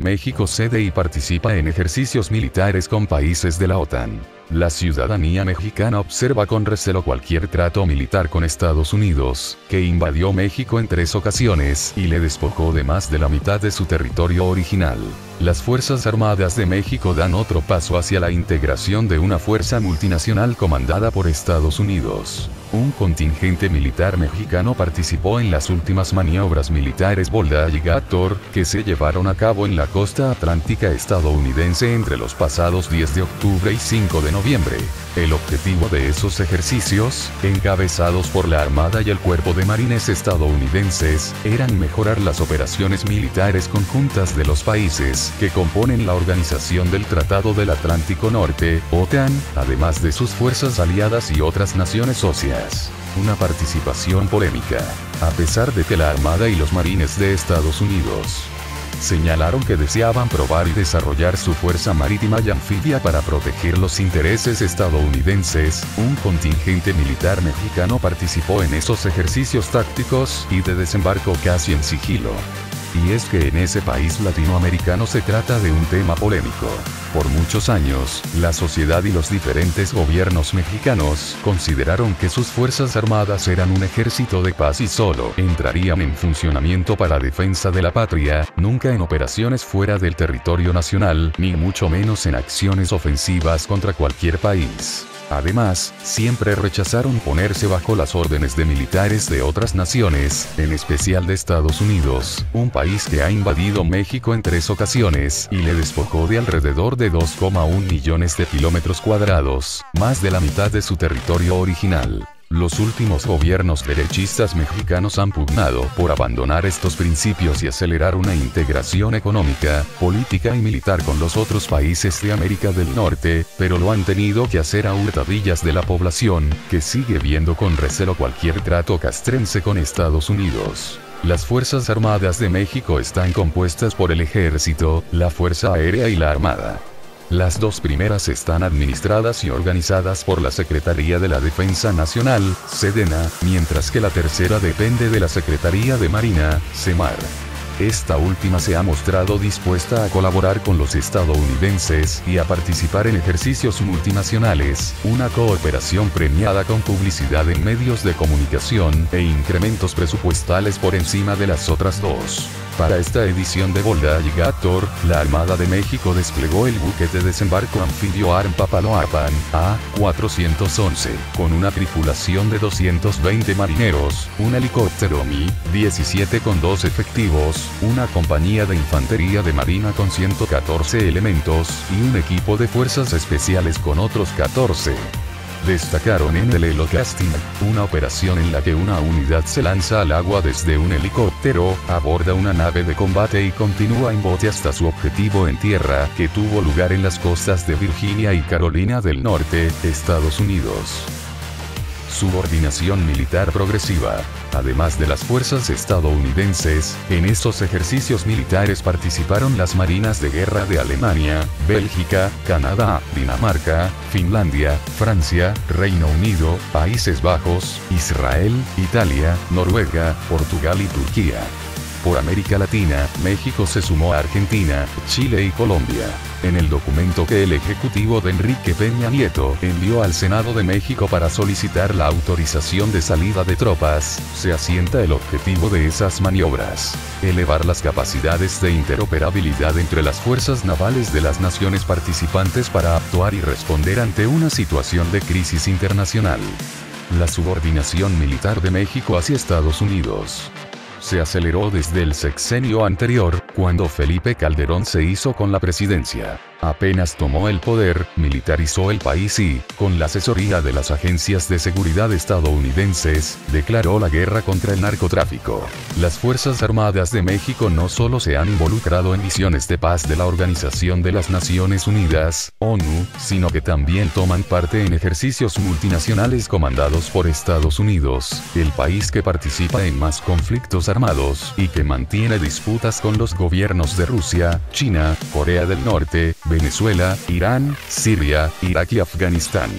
México cede y participa en ejercicios militares con países de la OTAN. La ciudadanía mexicana observa con recelo cualquier trato militar con Estados Unidos, que invadió México en 3 ocasiones y le despojó de más de la mitad de su territorio original. Las Fuerzas Armadas de México dan otro paso hacia la integración de una fuerza multinacional comandada por Estados Unidos. Un contingente militar mexicano participó en las últimas maniobras militares Bold Alligator, que se llevaron a cabo en la costa atlántica estadounidense entre los pasados 10 de octubre y 5 de noviembre. El objetivo de esos ejercicios, encabezados por la Armada y el Cuerpo de Marines estadounidenses, eran mejorar las operaciones militares conjuntas de los países que componen la Organización del Tratado del Atlántico Norte, OTAN, además de sus fuerzas aliadas y otras naciones socias. Una participación polémica. A pesar de que la Armada y los Marines de Estados Unidos señalaron que deseaban probar y desarrollar su fuerza marítima y anfibia para proteger los intereses estadounidenses, un contingente militar mexicano participó en esos ejercicios tácticos y de desembarco casi en sigilo. Y es que en ese país latinoamericano se trata de un tema polémico. Por muchos años, la sociedad y los diferentes gobiernos mexicanos consideraron que sus fuerzas armadas eran un ejército de paz y solo entrarían en funcionamiento para defensa de la patria, nunca en operaciones fuera del territorio nacional, ni mucho menos en acciones ofensivas contra cualquier país. Además, siempre rechazaron ponerse bajo las órdenes de militares de otras naciones, en especial de Estados Unidos, un país que ha invadido México en 3 ocasiones y le despojó de alrededor de 2,1 millones de kilómetros cuadrados, más de la mitad de su territorio original. Los últimos gobiernos derechistas mexicanos han pugnado por abandonar estos principios y acelerar una integración económica, política y militar con los otros países de América del Norte, pero lo han tenido que hacer a hurtadillas de la población, que sigue viendo con recelo cualquier trato castrense con Estados Unidos. Las Fuerzas Armadas de México están compuestas por el Ejército, la Fuerza Aérea y la Armada. Las 2 primeras están administradas y organizadas por la Secretaría de la Defensa Nacional, Sedena, mientras que la tercera depende de la Secretaría de Marina, SEMAR. Esta última se ha mostrado dispuesta a colaborar con los estadounidenses y a participar en ejercicios multinacionales, una cooperación premiada con publicidad en medios de comunicación e incrementos presupuestales por encima de las otras 2. Para esta edición de Bold Alligator, la Armada de México desplegó el buque de desembarco anfibio ARM Papaloapan, A-411, con una tripulación de 220 marineros, un helicóptero Mi-17 con 2 efectivos, una compañía de infantería de marina con 114 elementos, y un equipo de fuerzas especiales con otros 14. Destacaron en el Helocasting, una operación en la que una unidad se lanza al agua desde un helicóptero, aborda una nave de combate y continúa en bote hasta su objetivo en tierra, que tuvo lugar en las costas de Virginia y Carolina del Norte, Estados Unidos. Subordinación militar progresiva. Además de las fuerzas estadounidenses, en estos ejercicios militares participaron las marinas de guerra de Alemania, Bélgica, Canadá, Dinamarca, Finlandia, Francia, Reino Unido, Países Bajos, Israel, Italia, Noruega, Portugal y Turquía. Por América Latina, México se sumó a Argentina, Chile y Colombia. En el documento que el Ejecutivo de Enrique Peña Nieto envió al Senado de México para solicitar la autorización de salida de tropas, se asienta el objetivo de esas maniobras: elevar las capacidades de interoperabilidad entre las fuerzas navales de las naciones participantes para actuar y responder ante una situación de crisis internacional. La subordinación militar de México hacia Estados Unidos se aceleró desde el sexenio anterior, cuando Felipe Calderón se hizo con la presidencia. Apenas tomó el poder, militarizó el país y, con la asesoría de las agencias de seguridad estadounidenses, declaró la guerra contra el narcotráfico. Las Fuerzas Armadas de México no solo se han involucrado en misiones de paz de la Organización de las Naciones Unidas, ONU, sino que también toman parte en ejercicios multinacionales comandados por Estados Unidos, el país que participa en más conflictos armados y que mantiene disputas con los gobiernos de Rusia, China, Corea del Norte, Venezuela, Irán, Siria, Irak y Afganistán.